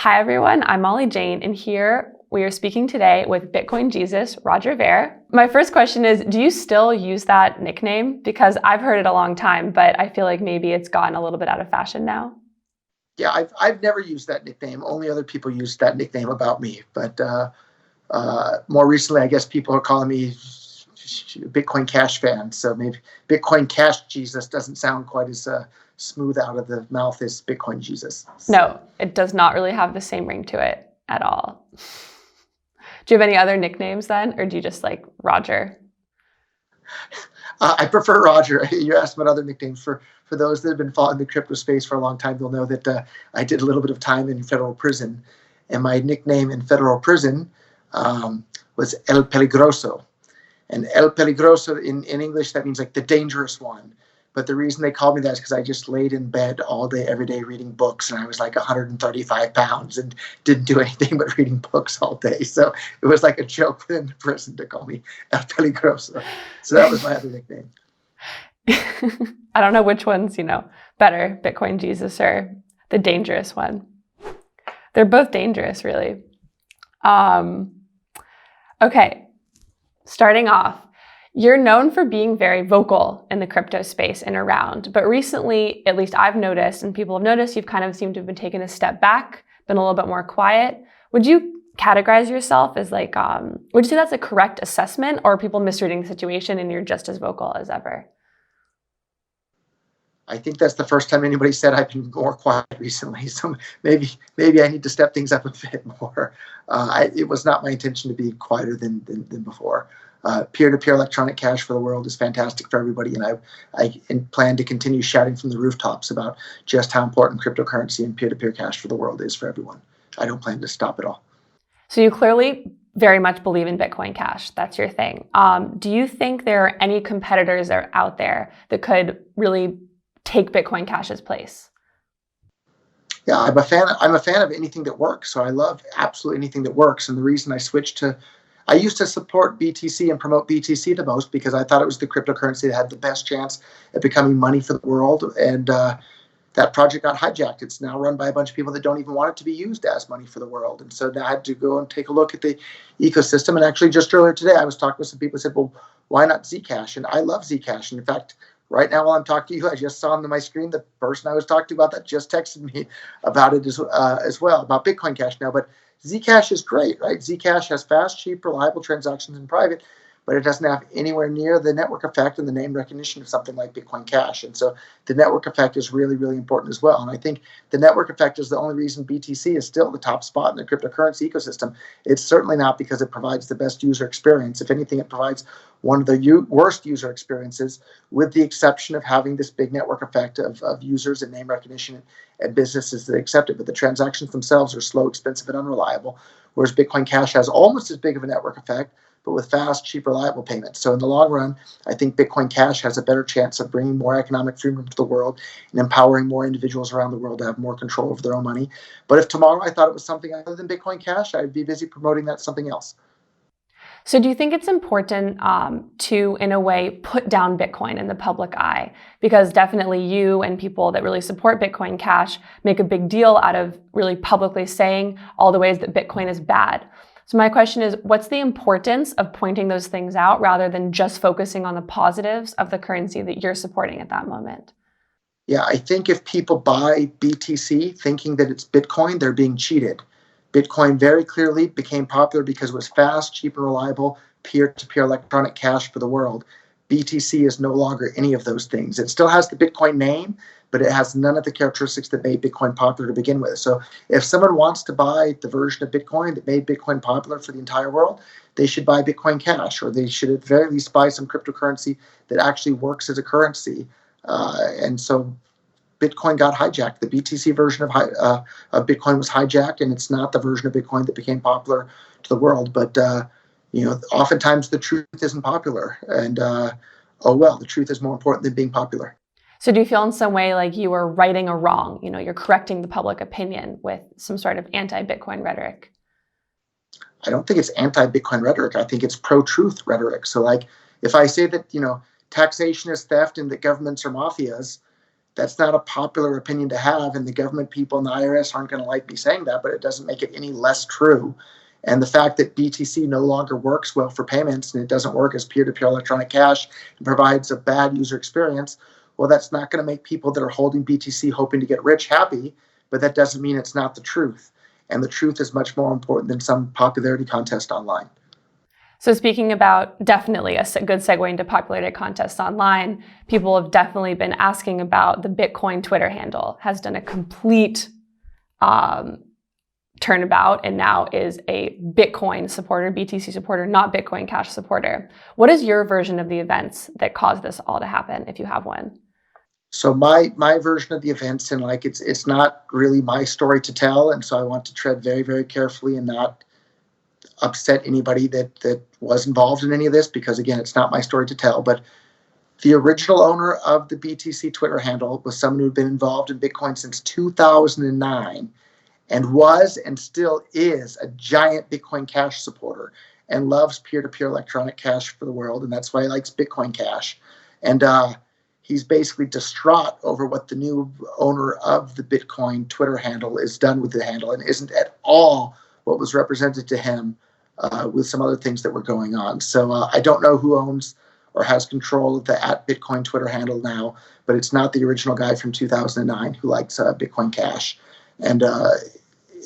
Hi everyone, I'm Molly Jane, and here we are speaking today with Bitcoin Jesus, Roger Ver. My first question is, do you still use that nickname? Because I've heard it a long time, but I feel like maybe it's gotten a little bit out of fashion now. Yeah, I've never used that nickname. Only other people use that nickname about me. But more recently, I guess people are calling me Bitcoin Cash fan. So maybe Bitcoin Cash Jesus doesn't sound quite as smooth out of the mouth as Bitcoin Jesus. So. No, it does not really have the same ring to it at all. Do you have any other nicknames then, or do you just like Roger? I prefer Roger. You asked about other nicknames. For those that have been following the crypto space for a long time, they'll know that I did a little bit of time in federal prison. And my nickname in federal prison was El Peligroso. And El Peligroso in English, that means like the dangerous one. But the reason they called me that is because I just laid in bed all day, every day reading books. And I was like 135 pounds and didn't do anything but reading books all day. So it was like a joke within the prison to call me El Peligroso. So that was my other nickname. I don't know which one's, better, Bitcoin Jesus or the dangerous one. They're both dangerous, really. Okay, starting off. You're known for being very vocal in the crypto space and around, but recently, at least I've noticed, and people have noticed, you've kind of seemed to have been taking a step back, been a little bit more quiet. Would you categorize yourself as would you say that's a correct assessment, or are people misreading the situation and you're just as vocal as ever? I think that's the first time anybody said I've been more quiet recently. So maybe I need to step things up a bit more. It was not my intention to be quieter than before. Peer-to-peer electronic cash for the world is fantastic for everybody, and I plan to continue shouting from the rooftops about just how important cryptocurrency and peer-to-peer cash for the world is for everyone. I don't plan to stop at all. So you clearly very much believe in Bitcoin Cash. That's your thing. Do you think there are any competitors that are out there that could really take Bitcoin Cash's place? Yeah, I'm a fan of anything that works. So I love absolutely anything that works. And the reason I used to support BTC and promote BTC the most because I thought it was the cryptocurrency that had the best chance at becoming money for the world. And that project got hijacked. It's now run by a bunch of people that don't even want it to be used as money for the world. And so now I had to go and take a look at the ecosystem. And actually just earlier today, I was talking with some people who said, well, why not Zcash? And I love Zcash. And in fact, right now, while I'm talking to you, I just saw on my screen the person I was talking to about that just texted me about it as well, about Bitcoin Cash now. But Zcash is great, right? Zcash has fast, cheap, reliable transactions in private, but it doesn't have anywhere near the network effect and the name recognition of something like Bitcoin Cash. And so the network effect is really, really important as well. And I think the network effect is the only reason BTC is still the top spot in the cryptocurrency ecosystem. It's certainly not because it provides the best user experience. If anything, it provides one of the worst user experiences, with the exception of having this big network effect of users and name recognition and businesses that accept it. But the transactions themselves are slow, expensive, and unreliable, whereas Bitcoin Cash has almost as big of a network effect, but with fast, cheap, reliable payments. So in the long run, I think Bitcoin Cash has a better chance of bringing more economic freedom to the world and empowering more individuals around the world to have more control over their own money. But if tomorrow I thought it was something other than Bitcoin Cash, I'd be busy promoting that something else. So do you think it's important to, in a way, put down Bitcoin in the public eye? Because definitely you and people that really support Bitcoin Cash make a big deal out of really publicly saying all the ways that Bitcoin is bad. So my question is, what's the importance of pointing those things out rather than just focusing on the positives of the currency that you're supporting at that moment? Yeah, I think if people buy BTC thinking that it's Bitcoin, they're being cheated. Bitcoin very clearly became popular because it was fast, cheap, and reliable peer-to-peer electronic cash for the world. BTC is no longer any of those things. It still has the Bitcoin name, but it has none of the characteristics that made Bitcoin popular to begin with. So if someone wants to buy the version of Bitcoin that made Bitcoin popular for the entire world, they should buy Bitcoin Cash, or they should at the very least buy some cryptocurrency that actually works as a currency. And so Bitcoin got hijacked. The BTC version of Bitcoin was hijacked, and it's not the version of Bitcoin that became popular to the world. But oftentimes the truth isn't popular, and the truth is more important than being popular. So do you feel in some way like you were righting a wrong? You're correcting the public opinion with some sort of anti-Bitcoin rhetoric? I don't think it's anti-Bitcoin rhetoric. I think it's pro-truth rhetoric. So, like, if I say that taxation is theft and that governments are mafias, That's not a popular opinion to have, and the government people and the IRS aren't going to like me saying that, but it doesn't make it any less true. And the fact that BTC no longer works well for payments and it doesn't work as peer-to-peer electronic cash and provides a bad user experience, well, that's not going to make people that are holding BTC hoping to get rich happy, but that doesn't mean it's not the truth. And the truth is much more important than some popularity contest online. So speaking about definitely a good segue into popularity contests online, people have definitely been asking about the Bitcoin Twitter handle has done a complete turnabout and now is a Bitcoin supporter, BTC supporter, not Bitcoin Cash supporter. What is your version of the events that caused this all to happen, if you have one? So my version of the events, and like it's not really my story to tell, and so I want to tread very, very carefully and not upset anybody that was involved in any of this, because again, it's not my story to tell. But the original owner of the BTC Twitter handle was someone who'd been involved in Bitcoin since 2009 and was and still is a giant Bitcoin Cash supporter and loves peer-to-peer electronic cash for the world, and that's why he likes Bitcoin Cash. And he's basically distraught over what the new owner of the Bitcoin Twitter handle is done with the handle, and isn't at all what was represented to him with some other things that were going on. So I don't know who owns or has control of the @Bitcoin Twitter handle now, but it's not the original guy from 2009 who likes Bitcoin Cash. And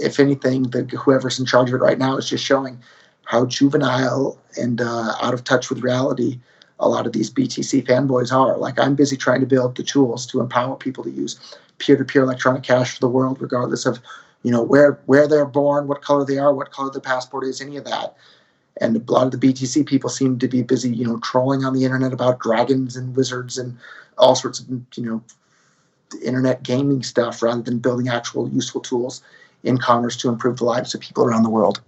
if anything, whoever's in charge of it right now is just showing how juvenile and out of touch with reality a lot of these BTC fanboys are. Like, I'm busy trying to build the tools to empower people to use peer-to-peer electronic cash for the world, regardless of where they're born, what color they are, what color the passport is, any of that. And a lot of the BTC people seem to be busy, trolling on the internet about dragons and wizards and all sorts of, internet gaming stuff, rather than building actual useful tools in commerce to improve the lives of people around the world.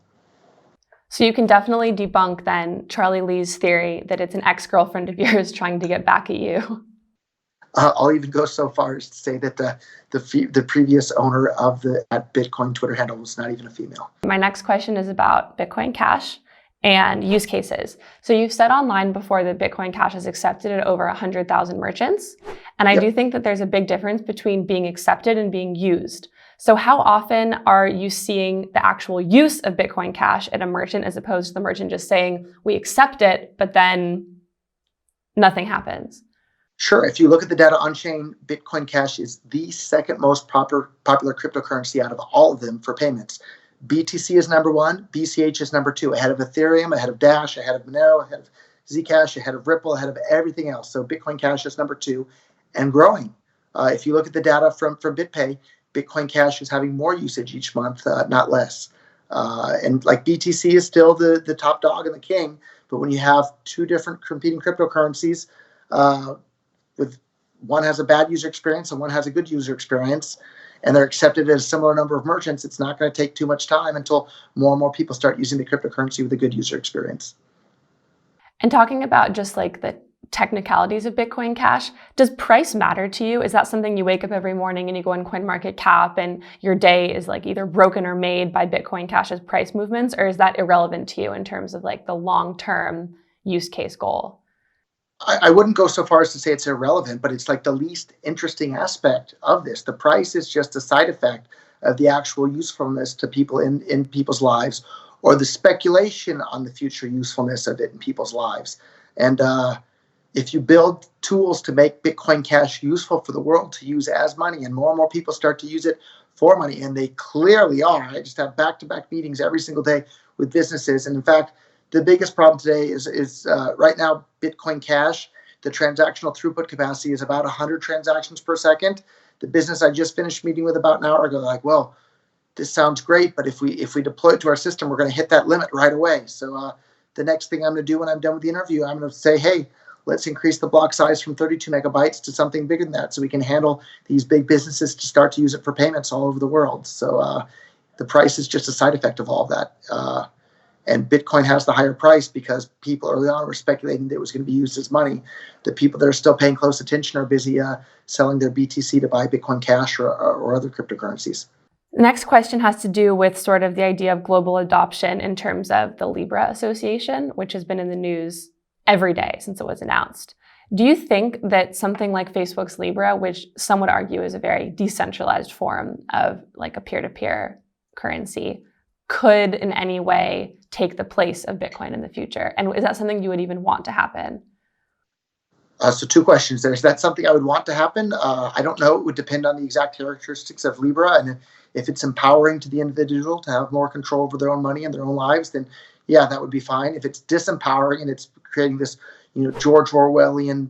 So you can definitely debunk then Charlie Lee's theory that it's an ex-girlfriend of yours trying to get back at you. I'll even go so far as to say that the previous owner of the @Bitcoin Twitter handle was not even a female. My next question is about Bitcoin Cash and use cases. So you've said online before that Bitcoin Cash is accepted at over 100,000 merchants. And I do think that there's a big difference between being accepted and being used. So how often are you seeing the actual use of Bitcoin Cash at a merchant as opposed to the merchant just saying, we accept it, but then nothing happens? Sure. If you look at the data on-chain, Bitcoin Cash is the second most popular cryptocurrency out of all of them for payments. BTC is number one, BCH is number two, ahead of Ethereum, ahead of Dash, ahead of Monero, ahead of Zcash, ahead of Ripple, ahead of everything else. So Bitcoin Cash is number two and growing. If you look at the data from BitPay, Bitcoin Cash is having more usage each month, not less. And like BTC is still the top dog and the king, but when you have two different competing cryptocurrencies, with one has a bad user experience and one has a good user experience, and they're accepted at a similar number of merchants, it's not going to take too much time until more and more people start using the cryptocurrency with a good user experience. And talking about just like the technicalities of Bitcoin Cash, does price matter to you? Is that something you wake up every morning and you go on CoinMarketCap and your day is like either broken or made by Bitcoin Cash's price movements, or is that irrelevant to you in terms of like the long-term use case goal? I wouldn't go so far as to say it's irrelevant, but it's like the least interesting aspect of this. The price is just a side effect of the actual usefulness to people in people's lives, or the speculation on the future usefulness of it in people's lives. And if you build tools to make Bitcoin Cash useful for the world to use as money, and more people start to use it for money, and they clearly are. I just have back-to-back meetings every single day with businesses. And in fact, the biggest problem today is right now, Bitcoin Cash, the transactional throughput capacity is about 100 transactions per second. The business I just finished meeting with about an hour ago, like, well, this sounds great, but if we deploy it to our system, we're going to hit that limit right away. So the next thing I'm going to do when I'm done with the interview, I'm going to say, hey, let's increase the block size from 32 megabytes to something bigger than that, so we can handle these big businesses to start to use it for payments all over the world. So the price is just a side effect of all of that. And Bitcoin has the higher price because people early on were speculating that it was going to be used as money. The people that are still paying close attention are busy selling their BTC to buy Bitcoin Cash or other cryptocurrencies. The next question has to do with sort of the idea of global adoption in terms of the Libra Association, which has been in the news every day since it was announced. Do you think that something like Facebook's Libra, which some would argue is a very decentralized form of like a peer-to-peer currency, could in any way take the place of Bitcoin in the future? And is that something you would even want to happen? So two questions there. Is that something I would want to happen? I don't know. It would depend on the exact characteristics of Libra, and if it's empowering to the individual to have more control over their own money and their own lives, then yeah, that would be fine. If it's disempowering and it's creating this, George Orwellian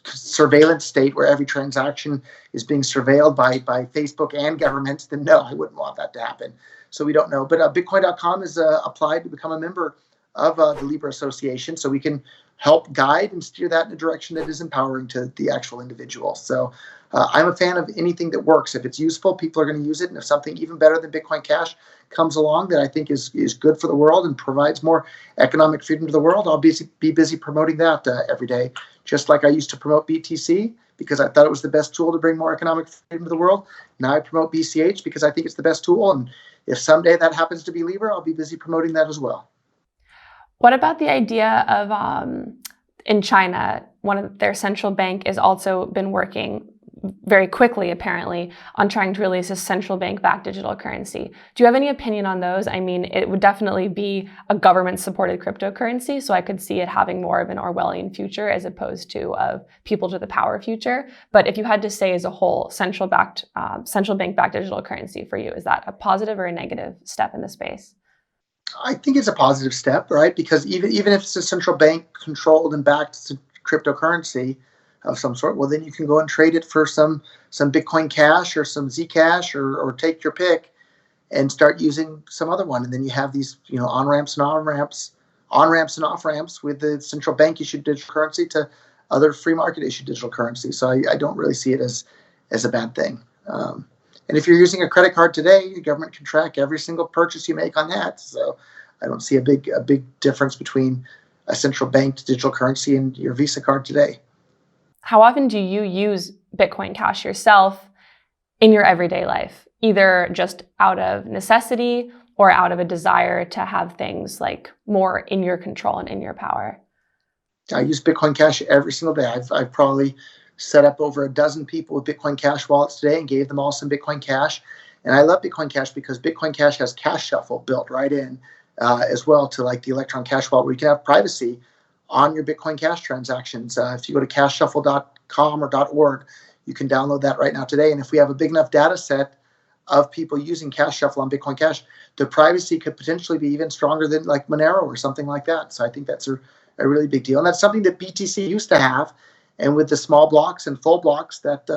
surveillance state where every transaction is being surveilled by Facebook and governments, then no, I wouldn't want that to happen. So we don't know. But Bitcoin.com has applied to become a member of the Libra Association, so we can help guide and steer that in a direction that is empowering to the actual individual. So I'm a fan of anything that works. If it's useful, people are going to use it. And if something even better than Bitcoin Cash comes along that I think is good for the world and provides more economic freedom to the world, I'll be busy promoting that every day. Just like I used to promote BTC because I thought it was the best tool to bring more economic freedom to the world. Now I promote BCH because I think it's the best tool. And if someday that happens to be Libra, I'll be busy promoting that as well. What about the idea of in China, one of their central bank has also been working very quickly, apparently, on trying to release a central bank-backed digital currency. Do you have any opinion on those? I mean, it would definitely be a government-supported cryptocurrency, so I could see it having more of an Orwellian future as opposed to a people to the power future. But if you had to say as a whole, central bank-backed digital currency for you, is that a positive or a negative step in the space? I think it's a positive step, right? Because even if it's a central bank controlled and backed cryptocurrency of some sort, well, then you can go and trade it for some Bitcoin Cash or some Zcash or take your pick and start using some other one. And then you have these, on ramps and off ramps with the central bank issued digital currency to other free market issued digital currency. So I don't really see it as a bad thing. And if you're using a credit card today, the government can track every single purchase you make on that. So I don't see a big difference between a central banked digital currency and your Visa card today. How often do you use Bitcoin Cash yourself in your everyday life, either just out of necessity or out of a desire to have things like more in your control and in your power? I use Bitcoin Cash every single day. I've probably set up over a dozen people with Bitcoin Cash wallets today and gave them all some Bitcoin Cash. And I love Bitcoin Cash because Bitcoin Cash has Cash Shuffle built right in as well to like the Electron Cash Wallet, where you can have privacy on your Bitcoin Cash transactions. If you go to cashshuffle.com or .org, you can download that right now today. And if we have a big enough data set of people using Cash Shuffle on Bitcoin Cash, the privacy could potentially be even stronger than like Monero or something like that. So I think that's a really big deal. And that's something that BTC used to have. And with the small blocks and full blocks, that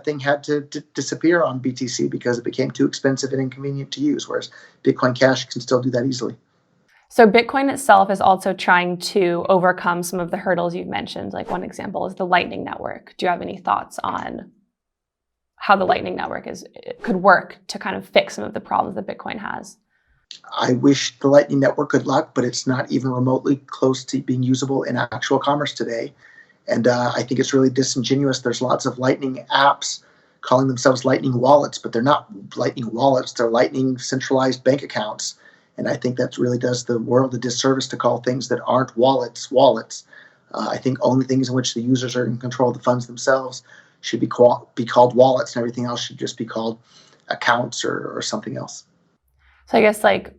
thing had to disappear on BTC because it became too expensive and inconvenient to use, whereas Bitcoin Cash can still do that easily. So Bitcoin itself is also trying to overcome some of the hurdles you've mentioned. Like one example is the Lightning Network. Do you have any thoughts on how the Lightning Network could work to kind of fix some of the problems that Bitcoin has? I wish the Lightning Network good luck, but it's not even remotely close to being usable in actual commerce today. And I think it's really disingenuous. There's lots of Lightning apps calling themselves Lightning wallets, but they're not Lightning wallets. They're Lightning centralized bank accounts. And I think that really does the world a disservice to call things that aren't wallets. I think only things in which the users are in control of the funds themselves should be called wallets, and everything else should just be called accounts or something else. So I guess like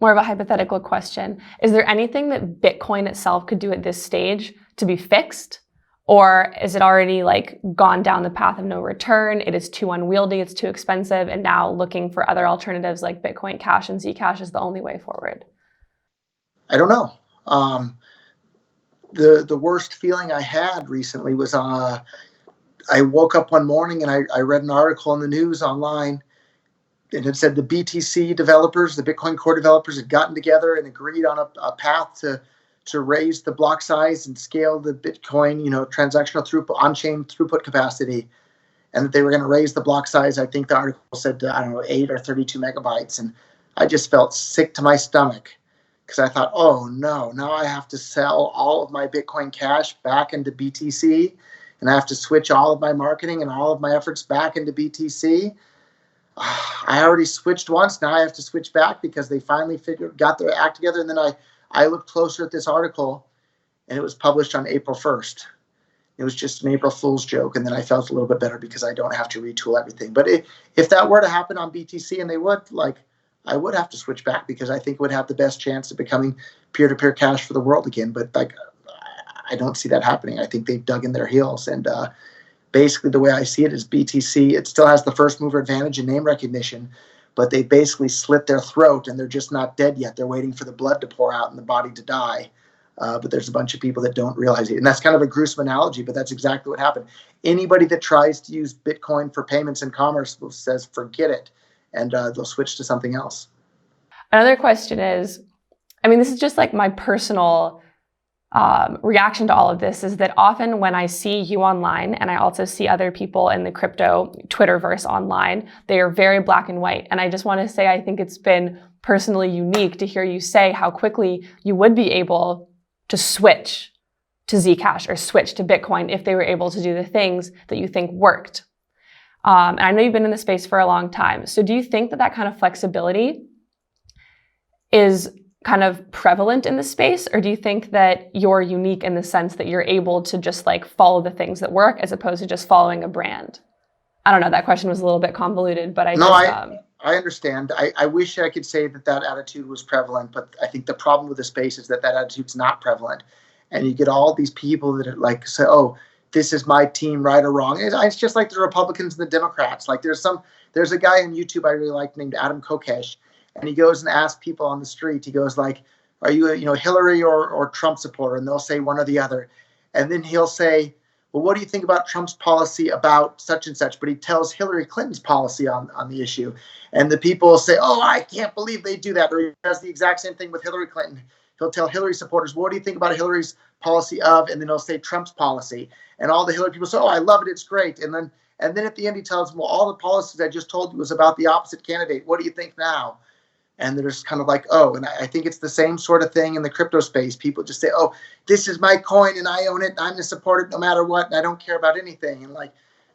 more of a hypothetical question. Is there anything that Bitcoin itself could do at this stage to be fixed? Or is it already like gone down the path of no return? It is too unwieldy, it's too expensive, and now looking for other alternatives like Bitcoin Cash and Zcash is the only way forward? I don't know. The worst feeling I had recently was I woke up one morning and I read an article in the news online, and it said the BTC developers, the Bitcoin Core developers, had gotten together and agreed on a path to raise the block size and scale the Bitcoin, transactional throughput, on-chain throughput capacity, and that they were going to raise the block size. I think the article said, 8 or 32 megabytes. And I just felt sick to my stomach because I thought, oh no, now I have to sell all of my Bitcoin Cash back into BTC, and I have to switch all of my marketing and all of my efforts back into BTC. I already switched once. Now I have to switch back because they finally got their act together. And then I looked closer at this article, and it was published on April 1st. It was just an April Fool's joke, and then I felt a little bit better because I don't have to retool everything. But if that were to happen on BTC, and they would, I would have to switch back because I think it would have the best chance of becoming peer-to-peer cash for the world again. But I don't see that happening. I think they've dug in their heels, and basically the way I see it is BTC, it still has the first mover advantage in name recognition, but they basically slit their throat and they're just not dead yet. They're waiting for the blood to pour out and the body to die. But there's a bunch of people that don't realize it. And that's kind of a gruesome analogy, but that's exactly what happened. Anybody that tries to use Bitcoin for payments and commerce says, forget it. And they'll switch to something else. Another question is, I mean, this is just like my personal reaction to all of this, is that often when I see you online, and I also see other people in the crypto Twitterverse online, they are very black and white. And I just want to say, I think it's been personally unique to hear you say how quickly you would be able to switch to Zcash or switch to Bitcoin if they were able to do the things that you think worked. And I know you've been in the space for a long time. So do you think that that kind of flexibility is kind of prevalent in the space? Or do you think that you're unique in the sense that you're able to just like follow the things that work as opposed to just following a brand? I don't know, that question was a little bit convoluted, but I understand. I wish I could say that attitude was prevalent, but I think the problem with the space is that attitude's not prevalent. And you get all these people that are like, say, oh, this is my team, right or wrong. It's just like the Republicans and the Democrats. Like there's a guy on YouTube I really like named Adam Kokesh, and he goes and asks people on the street, he goes like, are you a Hillary or Trump supporter? And they'll say one or the other. And then he'll say, well, what do you think about Trump's policy about such and such? But he tells Hillary Clinton's policy on the issue. And the people will say, oh, I can't believe they do that. Or he does the exact same thing with Hillary Clinton. He'll tell Hillary supporters, what do you think about Hillary's policy of? And then he'll say Trump's policy. And all the Hillary people say, oh, I love it. It's great. And then at the end, he tells them, well, all the policies I just told you was about the opposite candidate. What do you think now? And they're just kind of like, oh, and I think it's the same sort of thing in the crypto space. People just say, oh, this is my coin and I own it. And I'm going to support it no matter what. And I don't care about anything. And like,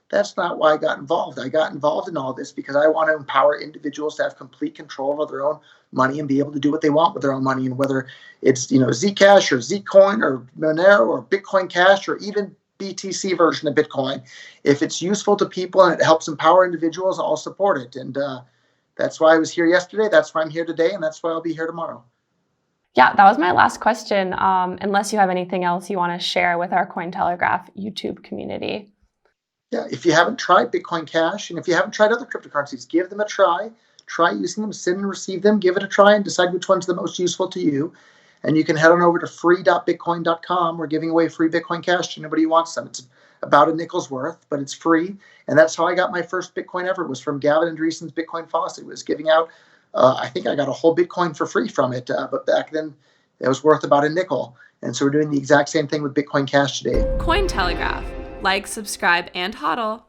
that's not why I got involved. I got involved in all this because I want to empower individuals to have complete control of their own money and be able to do what they want with their own money. And whether it's, Zcash or Zcoin or Monero or Bitcoin Cash or even BTC version of Bitcoin, if it's useful to people and it helps empower individuals, I'll support it. And that's why I was here yesterday. That's why I'm here today. And that's why I'll be here tomorrow. Yeah, that was my last question. Unless you have anything else you want to share with our Cointelegraph YouTube community. Yeah, if you haven't tried Bitcoin Cash and if you haven't tried other cryptocurrencies, give them a try. Try using them, send and receive them, give it a try and decide which one's the most useful to you. And you can head on over to free.bitcoin.com. We're giving away free Bitcoin Cash to anybody who wants some. It's about a nickel's worth, but it's free. And that's how I got my first Bitcoin ever, was from Gavin Andreessen's Bitcoin Faucet. It was giving out, I think I got a whole Bitcoin for free from it. But back then, it was worth about a nickel. And so we're doing the exact same thing with Bitcoin Cash today. Cointelegraph. Like, subscribe, and hodl.